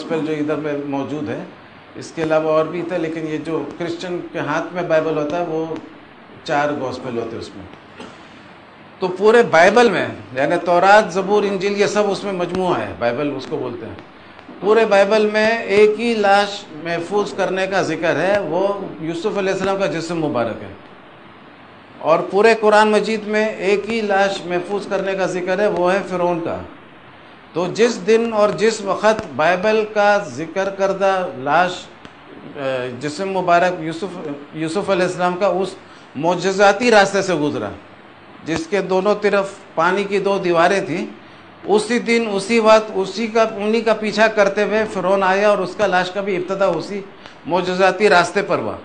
Gospel جو ادھر میں موجود ہے، اس کے علاوہ اور بھی تھا، لیکن یہ جو کرسچن کے ہاتھ میں بائبل ہوتا ہے وہ 4 گوسپل ہوتے ہیں اس میں۔ تو پورے بائبل میں یعنی تورات، زبور، انجیل یہ سب اس میں مجموعہ ہے، بائبل اس کو بولتے ہیں۔ پورے بائبل میں ایک ہی لاش محفوظ کرنے کا ذکر ہے، وہ یوسف علیہ السلام کا جسم مبارک ہے، اور پورے قرآن مجید میں ایک ہی لاش محفوظ کرنے کا ذکر ہے، وہ ہے فرعون کا۔ تو جس دن اور جس وقت بائبل کا ذکر کردہ لاش جسم مبارک یوسف علیہ السلام کا اس معجزاتی راستے سے گزرا جس کے دونوں طرف پانی کی 2 دیواریں تھیں، اسی دن اسی وقت انہی کا پیچھا کرتے ہوئے فرعون آیا، اور اس کا لاش کا بھی ابتدا اسی معجزاتی راستے پر ہوا۔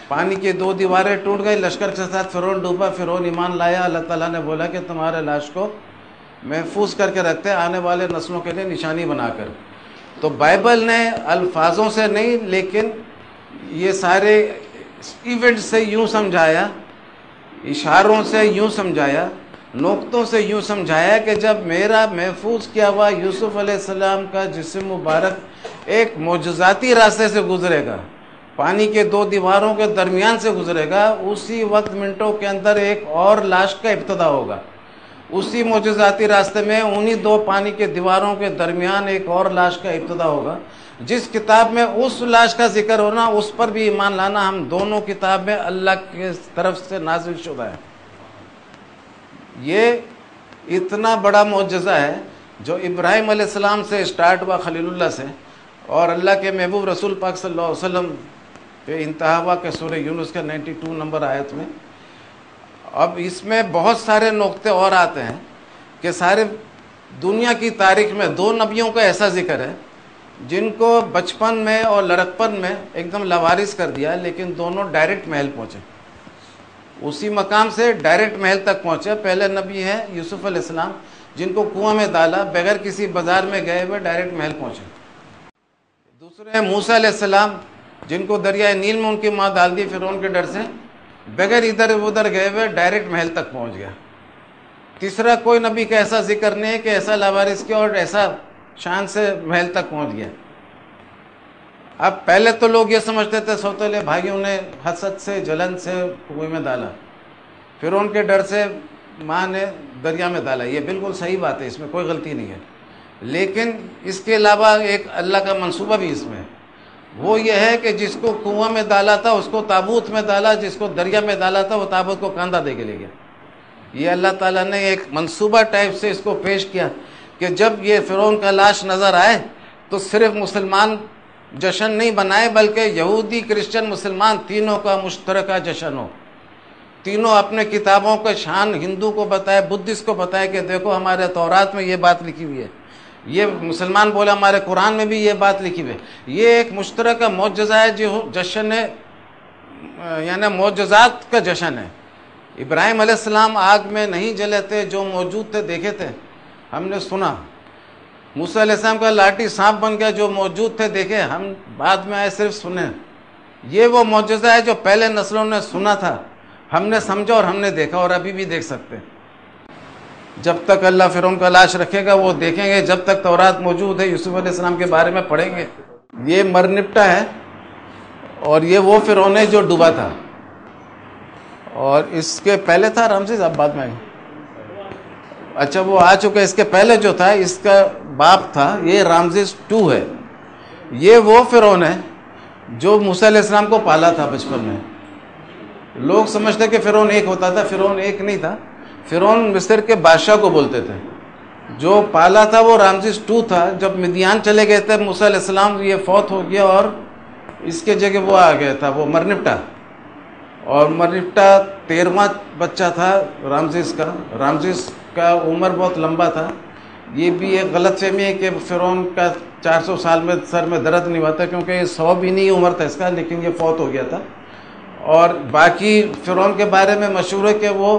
پانی کی 2 دیواریں ٹوٹ گئی، لشکر کے ساتھ فرعون ڈوبا، فرعون ایمان لایا، اللہ تعالیٰ نے بولا کہ تمہارے لاش کو محفوظ کر کے رکھتے آنے والے نسلوں کے لیے نشانی بنا کر۔ تو بائبل نے الفاظوں سے نہیں لیکن یہ سارے ایونٹ سے یوں سمجھایا، اشاروں سے یوں سمجھایا، نقطوں سے یوں سمجھایا کہ جب میرا محفوظ کیا ہوا یوسف علیہ السلام کا جسم مبارک ایک معجزاتی راستے سے گزرے گا، پانی کے 2 دیواروں کے درمیان سے گزرے گا، اسی وقت منٹوں کے اندر ایک اور لاش کا ابتدا ہوگا، اسی معجزاتی راستے میں انہی 2 پانی کے دیواروں کے درمیان ایک اور لاش کا ابتدا ہوگا۔ جس کتاب میں اس لاش کا ذکر ہونا، اس پر بھی ایمان لانا، ہم دونوں کتاب میں اللہ کی طرف سے نازل شدہ ہے۔ یہ اتنا بڑا معجزہ ہے جو ابراہیم علیہ السلام سے سٹارٹ ہوا، خلیل اللہ سے، اور اللہ کے محبوب رسول پاک صلی اللہ علیہ وسلم پہ انتہا ہوا کہ سورہ یونس کے 92 نمبر آیت میں۔ اب اس میں بہت سارے نقطے اور آتے ہیں کہ سارے دنیا کی تاریخ میں 2 نبیوں کا ایسا ذکر ہے جن کو بچپن میں اور لڑکپن میں ایک دم لاوارث کر دیا، لیکن دونوں ڈائریکٹ محل پہنچے، اسی مقام سے ڈائریکٹ محل تک پہنچے۔ پہلے نبی ہے یوسف علیہ السلام جن کو کنواں میں ڈالا، بغیر کسی بازار میں گئے ہوئے ڈائریکٹ محل پہنچے۔ دوسرے ہیں موسیٰ علیہ السلام جن کو دریائے نیل میں ان کی ماں ڈال دی فرعون کے ڈر سے، بغیر ادھر ادھر گئے ہوئے ڈائریکٹ محل تک پہنچ گیا۔ تیسرا کوئی نبی کا ایسا ذکر نہیں ہے کہ ایسا لاوارث کیا اور ایسا شان سے محل تک پہنچ گیا۔ اب پہلے تو لوگ یہ سمجھتے تھے سوتیلے بھائیوں نے حسد سے، جلن سے کنویں میں ڈالا، فرعون کے ڈر سے ماں نے دریا میں ڈالا، یہ بالکل صحیح بات ہے، اس میں کوئی غلطی نہیں ہے، لیکن اس کے علاوہ ایک اللہ کا منصوبہ بھی اس میں ہے، وہ یہ ہے کہ جس کو کنواں میں ڈالا تھا اس کو تابوت میں ڈالا، جس کو دریا میں ڈالا تھا وہ تابوت کو کاندھا دے کے لے گیا۔ یہ اللہ تعالیٰ نے ایک منصوبہ ٹائپ سے اس کو پیش کیا کہ جب یہ فرعون کا لاش نظر آئے تو صرف مسلمان جشن نہیں بنائے بلکہ یہودی، کرسچن، مسلمان تینوں کا مشترکہ جشن ہو، تینوں اپنے کتابوں کا شان ہندو کو بتائے، بدھسٹ کو بتائے کہ دیکھو ہمارے تورات میں یہ بات لکھی ہوئی ہے، یہ مسلمان بولے ہمارے قرآن میں بھی یہ بات لکھی ہوئی ہے۔ یہ ایک مشترکہ معجزہ ہے جو جشن ہے، یعنی معجزات کا جشن ہے۔ ابراہیم علیہ السلام آگ میں نہیں جلے تھے، جو موجود تھے دیکھے تھے، ہم نے سنا۔ موسیٰ علیہ السلام کا لاٹھی سانپ بن گیا، جو موجود تھے دیکھے، ہم بعد میں آئے صرف سنے۔ یہ وہ معجزہ ہے جو پہلے نسلوں نے سنا تھا، ہم نے سمجھا اور ہم نے دیکھا، اور ابھی بھی دیکھ سکتے ہیں۔ جب تک اللہ فرعون کا لاش رکھے گا وہ دیکھیں گے، جب تک تورات موجود ہے یوسف علیہ السلام کے بارے میں پڑھیں گے۔ یہ مر نپٹا ہے، اور یہ وہ فرعون ہے جو ڈوبا تھا، اور اس کے پہلے تھا رمسیس، اب بعد میں اچھا وہ آ چکا ہے۔ اس کے پہلے جو تھا اس کا باپ تھا، یہ رامزیس 2 ہے۔ یہ وہ فرعون ہے جو موسیٰ علیہ السلام کو پالا تھا بچپن میں۔ لوگ سمجھتے کہ فرعون 1 ہوتا تھا، فرعون 1 نہیں تھا، فرعون مصر کے بادشاہ کو بولتے تھے۔ جو پالا تھا وہ رامزیس 2 تھا۔ جب مدیان چلے گئے تھے موسیٰ علیہ السلام، یہ فوت ہو گیا اور اس کے جگہ وہ آ گیا تھا، وہ مرنپٹا، اور مرنپٹا 13واں بچہ تھا رامزیس کا۔ رامزیس کا عمر بہت لمبا تھا۔ یہ بھی ایک غلط فہمی ہے کہ فرعون کا 400 سال میں سر میں درد نہیں ہوا تھا، کیونکہ یہ 100 بھی نہیں عمر تھا اس کا، لیکن یہ فوت ہو گیا تھا۔ اور باقی فرعون کے بارے میں مشہور ہے کہ وہ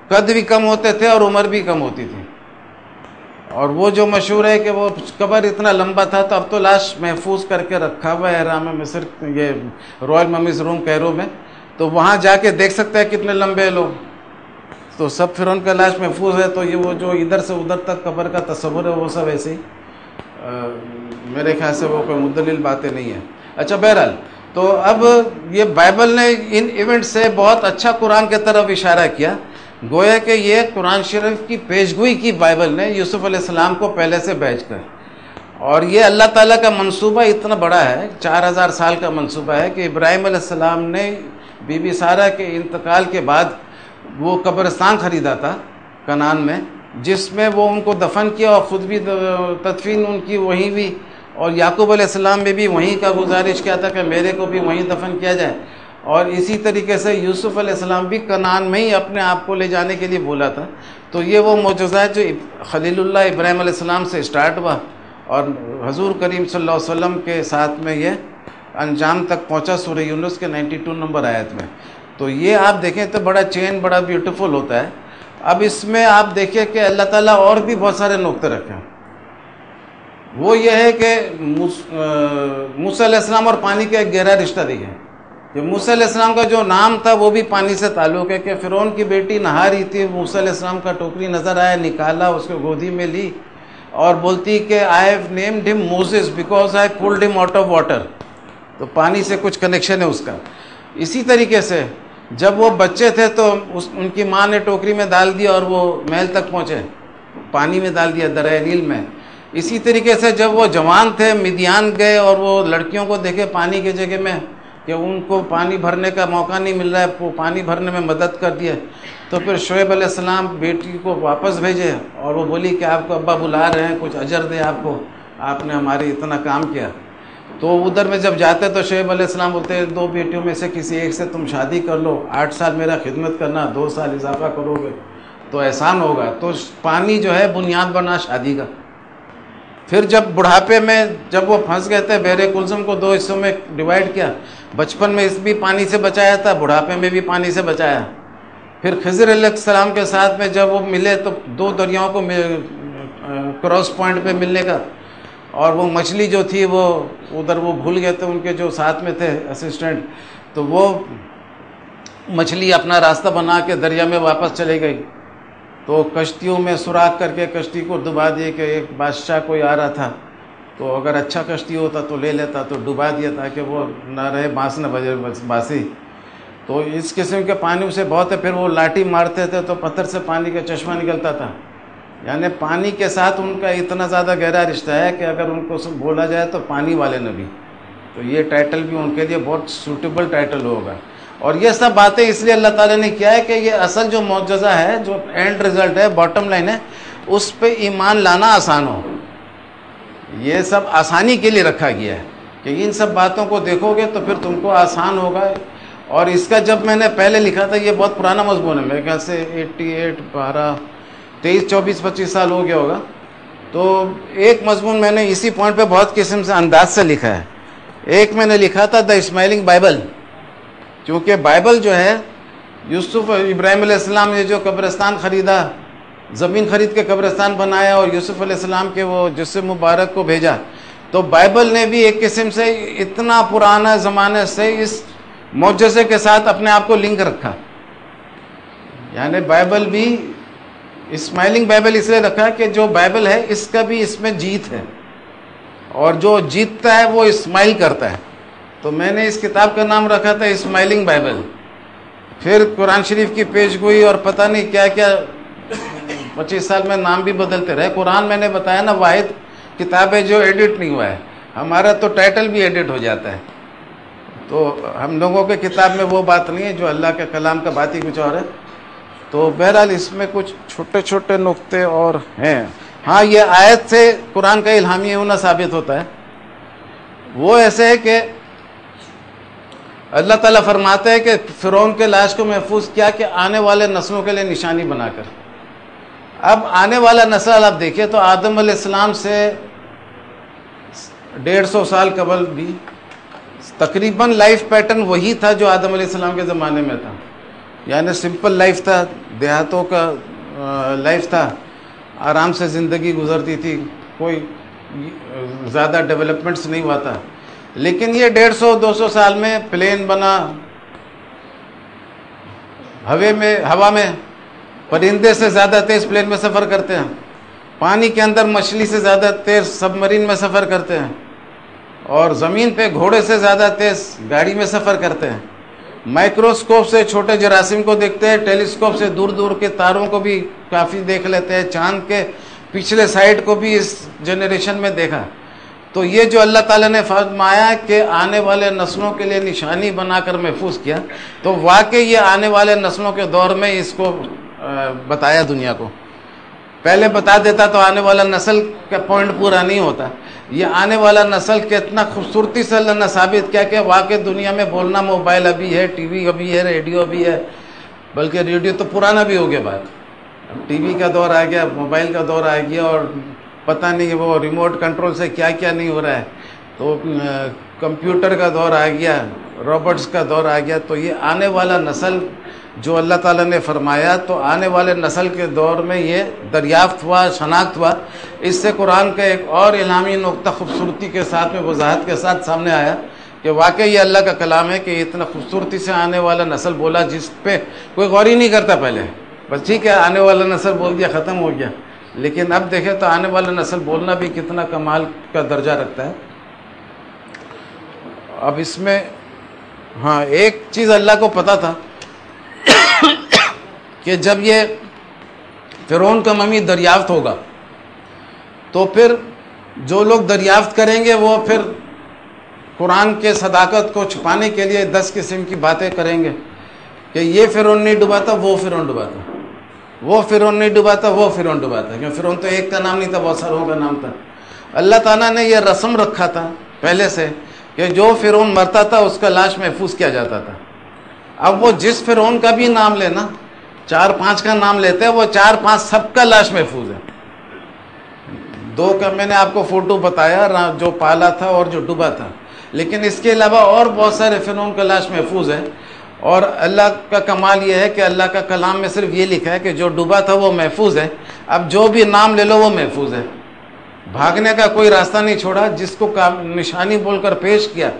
قد بھی کم ہوتے تھے اور عمر بھی کم ہوتی تھی، اور وہ جو مشہور ہے کہ وہ قبر اتنا لمبا تھا، تو اب تو لاش محفوظ کر کے رکھا ہوا ہے احرام مصر، یہ رائل ممیز روم کیرو میں، تو وہاں جا کے دیکھ سکتے ہیں کتنے لمبے لوگ۔ تو سب فرعون کا لاش محفوظ ہے، تو یہ وہ جو ادھر سے ادھر تک قبر کا تصور ہے وہ سب ایسے ہی میرے خیال سے وہ کوئی مدلل باتیں نہیں ہیں. اچھا بہرحال تو اب یہ بائبل نے ان ایونٹ سے بہت اچھا قرآن کی طرف اشارہ کیا. گویا کہ یہ قرآن شریف کی پیشگوئی کی بائبل نے یوسف علیہ السلام کو پہلے سے بھیج کر. اور یہ اللہ تعالیٰ کا منصوبہ اتنا بڑا ہے, 4000 سال کا منصوبہ ہے کہ ابراہیم علیہ السلام نے بی بی سارہ کے انتقال کے بعد وہ قبرستان خریدا تھا کنعان میں, جس میں وہ ان کو دفن کیا اور خود بھی تدفین ان کی وہیں بھی, اور یعقوب علیہ السلام نے بھی وہیں کا گزارش کیا تھا کہ میرے کو بھی وہیں دفن کیا جائے. اور اسی طریقے سے یوسف علیہ السلام بھی کنعان میں ہی اپنے آپ کو لے جانے کے لیے بولا تھا. تو یہ وہ معجزہ ہے جو خلیل اللہ ابراہیم علیہ السلام سے اسٹارٹ ہوا اور حضور کریم صلی اللہ علیہ وسلم کے ساتھ میں یہ انجام تک پہنچا سورہ یونس کے 92 نمبر آیت میں. تو یہ آپ دیکھیں تو بڑا چین بڑا بیوٹیفل ہوتا ہے. اب اس میں آپ دیکھیں کہ اللہ تعالیٰ اور بھی بہت سارے نقطے رکھے ہیں. وہ یہ ہے کہ موسیٰ علیہ السلام اور پانی کا ایک گہرا رشتہ دیکھیں کہ موسیٰ علیہ السلام کا جو نام تھا وہ بھی پانی سے تعلق ہے کہ فرعون کی بیٹی نہا رہی تھی, موسیٰ علیہ السلام کا ٹوکری نظر آیا, نکالا, اس کو گودی میں لی اور بولتی کہ I have named him Moses because I pulled him out of water. تو پانی سے کچھ کنیکشن ہے اس کا. اسی طریقے سے جب وہ بچے تھے تو ان کی ماں نے ٹوکری میں ڈال دیا اور وہ محل تک پہنچے, پانی میں ڈال دیا دریائے نیل میں. اسی طریقے سے جب وہ جوان تھے مدیان گئے اور وہ لڑکیوں کو دیکھے پانی کی جگہ میں کہ ان کو پانی بھرنے کا موقع نہیں مل رہا ہے, وہ پانی بھرنے میں مدد کر دیا. تو پھر شعیب علیہ السلام بیٹی کو واپس بھیجے اور وہ بولی کہ آپ کو ابا بلا رہے ہیں, کچھ اجر دے آپ کو, آپ نے ہمارے اتنا کام کیا. تو ادھر میں جب جاتے تو شعیب علیہ السلام بولتے 2 بیٹیوں میں سے کسی ایک سے تم شادی کر لو, 8 سال میرا خدمت کرنا, 2 سال اضافہ کرو گے تو احسان ہوگا. تو پانی جو ہے بنیاد بنا شادی کا. پھر جب بڑھاپے میں جب وہ پھنس گئے تھے, بحر کلثم کو 2 حصوں میں ڈیوائیڈ کیا. بچپن میں اس بھی پانی سے بچایا تھا, بڑھاپے میں بھی پانی سے بچایا. پھر خضر علیہ السلام کے ساتھ میں جب وہ ملے تو 2 دریاؤں کو کراس پوائنٹ پہ ملنے کا, اور وہ مچھلی جو تھی وہ ادھر وہ بھول گئے تھے ان کے جو ساتھ میں تھے اسسٹنٹ, تو وہ مچھلی اپنا راستہ بنا کے دریا میں واپس چلے گئی. تو کشتیوں میں سوراخ کر کے کشتی کو ڈبا دیے کہ ایک بادشاہ کوئی آ رہا تھا, تو اگر اچھا کشتی ہوتا تو لے لیتا, تو ڈبا دیا تاکہ وہ نہ رہے بانس نہ بجے باسی. تو اس قسم کے پانی سے بہت ہے. پھر وہ لاٹھی مارتے تھے تو پتھر سے پانی کا چشمہ نکلتا تھا. یعنی پانی کے ساتھ ان کا اتنا زیادہ گہرا رشتہ ہے کہ اگر ان کو بولا جائے تو پانی والے نبی, تو یہ ٹائٹل بھی ان کے لیے بہت سوٹیبل ٹائٹل ہوگا. اور یہ سب باتیں اس لیے اللہ تعالیٰ نے کیا ہے کہ یہ اصل جو معجزہ ہے, جو اینڈ رزلٹ ہے, باٹم لائن ہے, اس پہ ایمان لانا آسان ہو. یہ سب آسانی کے لیے رکھا گیا ہے کہ ان سب باتوں کو دیکھو گے تو پھر تم کو آسان ہوگا. اور اس کا جب میں نے پہلے لکھا تھا, یہ بہت پرانا مضمون ہے, میرے خیال سے 88 12 23 24 25 سال ہو گیا ہوگا. تو ایک مضمون میں نے اسی پوائنٹ پہ بہت قسم سے انداز سے لکھا ہے. ایک میں نے لکھا تھا دا اسمائلنگ بائبل, کیونکہ بائبل جو ہے یوسف ابراہیم علیہ السلام نے جو قبرستان خریدا, زمین خرید کے قبرستان بنایا اور یوسف علیہ السلام کے وہ جسم مبارک کو بھیجا, تو بائبل نے بھی ایک قسم سے اتنا پرانا زمانے سے اس معجزے کے ساتھ اپنے آپ کو لنک رکھا. یعنی بائبل بھی اسمائلنگ بائبل اس لیے رکھا کہ جو بائبل ہے اس کا بھی اس میں جیت ہے, اور جو جیتتا ہے وہ اسمائل کرتا ہے. تو میں نے اس کتاب کا نام رکھا تھا اسمائلنگ بائبل. پھر قرآن شریف کی پیش گوئی اور پتہ نہیں کیا کیا 25 سال میں نام بھی بدلتے رہے. قرآن میں نے بتایا نا واحد کتاب ہے جو ایڈٹ نہیں ہوا ہے, ہمارا تو ٹائٹل بھی ایڈٹ ہو جاتا ہے. تو ہم لوگوں کے کتاب میں وہ بات نہیں ہے, جو اللہ کے کلام کا بات ہی کچھ اور ہے. تو بہرحال اس میں کچھ چھوٹے چھوٹے نقطے اور ہیں. ہاں, یہ آیت سے قرآن کا الہامی ہونا ثابت ہوتا ہے. وہ ایسے ہے کہ اللہ تعالیٰ فرماتا ہے کہ فرعون کے لاش کو محفوظ کیا کہ آنے والے نسلوں کے لیے نشانی بنا کر. اب آنے والا نسل آپ دیکھیں تو آدم علیہ السلام سے 150 سال قبل بھی تقریباً لائف پیٹرن وہی تھا جو آدم علیہ السلام کے زمانے میں تھا. یعنی سمپل لائف تھا, دیہاتوں کا لائف تھا, آرام سے زندگی گزرتی تھی, کوئی زیادہ ڈیولپمنٹس نہیں ہوا تھا. لیکن یہ 150-200 سال میں پلین بنا, ہوا میں پرندے سے زیادہ تیز پلین میں سفر کرتے ہیں, پانی کے اندر مچھلی سے زیادہ تیز سب مرین میں سفر کرتے ہیں. اور زمین پہ گھوڑے سے زیادہ تیز گاڑی میں سفر کرتے ہیں، مائکروسکوپ سے چھوٹے جراثیم کو دیکھتے ہیں، ٹیلیسکوپ سے دور دور کے تاروں کو بھی کافی دیکھ لیتے ہیں، چاند کے پچھلے سائڈ کو بھی اس جنریشن میں دیکھا۔ تو یہ جو اللہ تعالیٰ نے فرمایا کہ آنے والے نسلوں کے لیے نشانی بنا کر محفوظ کیا، تو واقعی یہ آنے والے نسلوں کے دور میں اس کو بتایا دنیا کو۔ پہلے بتا دیتا تو آنے والا نسل کا پوائنٹ پورا نہیں ہوتا۔ یہ آنے والا نسل کتنا خوبصورتی سے اللہ نے ثابت کیا کہ واقعی دنیا میں بولنا موبائل ابھی ہے، ٹی وی ابھی ہے، ریڈیو ابھی ہے، بلکہ ریڈیو تو پرانا بھی ہو گیا بات، اب ٹی وی کا دور آ گیا، موبائل کا دور آ گیا، اور پتہ نہیں وہ ریموٹ کنٹرول سے کیا کیا نہیں ہو رہا ہے، تو کمپیوٹر کا دور آ گیا، روبوٹس کا دور آ گیا۔ تو یہ آنے والا نسل جو اللہ تعالیٰ نے فرمایا، تو آنے والے نسل کے دور میں یہ دریافت ہوا، شناخت ہوا۔ اس سے قرآن کا ایک اور الہامی نقطہ خوبصورتی کے ساتھ میں، وضاحت کے ساتھ سامنے آیا کہ واقعی یہ اللہ کا کلام ہے کہ اتنا خوبصورتی سے آنے والا نسل بولا جس پہ کوئی غور ہی نہیں کرتا پہلے، بس ٹھیک ہے آنے والا نسل بول دیا، ختم ہو گیا۔ لیکن اب دیکھیں تو آنے والا نسل بولنا بھی کتنا کمال کا درجہ رکھتا ہے۔ اب اس میں ہاں ایک چیز اللہ کو پتا تھا کہ جب یہ فرعون کا ممی دریافت ہوگا تو پھر جو لوگ دریافت کریں گے وہ پھر قرآن کے صداقت کو چھپانے کے لیے 10 قسم کی باتیں کریں گے کہ یہ فرعون نہیں ڈوبا تھا، وہ فرعون ڈوبا تھا، وہ فرعون نہیں ڈوبا تھا، وہ فرعون ڈوبا تھا، کیونکہ فرعون تو ایک کا نام نہیں تھا، بہت ساروں کا نام تھا۔ اللہ تعالیٰ نے یہ رسم رکھا تھا پہلے سے کہ جو فرعون مرتا تھا اس کا لاش محفوظ کیا جاتا تھا۔ اب وہ جس فرعون کا بھی نام لینا، 4-5 کا نام لیتے ہیں، وہ 4-5 سب کا لاش محفوظ ہے۔ 2 کا میں نے آپ کو فوٹو بتایا، جو پالا تھا اور جو ڈوبا تھا، لیکن اس کے علاوہ اور بہت سارے فرعون کا لاش محفوظ ہے۔ اور اللہ کا کمال یہ ہے کہ اللہ کا کلام میں صرف یہ لکھا ہے کہ جو ڈوبا تھا وہ محفوظ ہے، اب جو بھی نام لے لو وہ محفوظ ہے، بھاگنے کا کوئی راستہ نہیں چھوڑا۔ جس کو نشانی بول کر پیش کیا،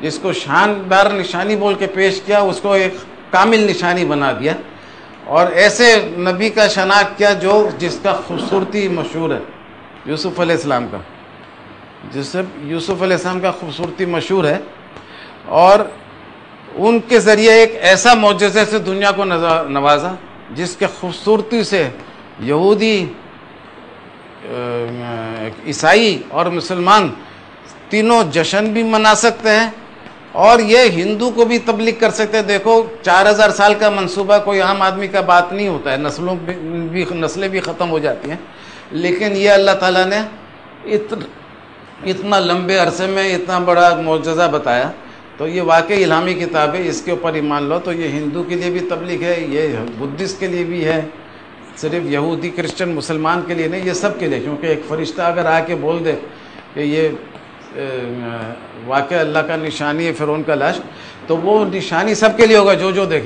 جس کو شاندار نشانی بول کے پیش کیا، اس کو ایک کامل نشانی بنا دیا، اور ایسے نبی کا شناخت کیا جس کا خوبصورتی مشہور ہے، یوسف علیہ السلام کا، یوسف علیہ السلام کا خوبصورتی مشہور ہے، اور ان کے ذریعے ایک ایسا معجزے سے دنیا کو نوازا جس کے خوبصورتی سے یہودی، عیسائی اور مسلمان تینوں جشن بھی منا سکتے ہیں، اور یہ ہندو کو بھی تبلیغ کر سکتے ہیں۔ دیکھو 4000 سال کا منصوبہ کوئی عام آدمی کا بات نہیں ہوتا ہے، نسلیں بھی ختم ہو جاتی ہیں، لیکن یہ اللہ تعالیٰ نے اتنا لمبے عرصے میں اتنا بڑا معجزہ بتایا، تو یہ واقعی الہامی کتاب ہے، اس کے اوپر ایمان لو۔ تو یہ ہندو کے لیے بھی تبلیغ ہے، یہ بدھسٹ کے لیے بھی ہے، صرف یہودی کرسچن مسلمان کے لیے نہیں، یہ سب کے لیے، کیونکہ ایک فرشتہ اگر آ کے بول دے کہ یہ واقعہ اللہ کا نشانی ہے فرعون کا لاش، تو وہ نشانی سب کے لیے ہوگا جو دیکھے۔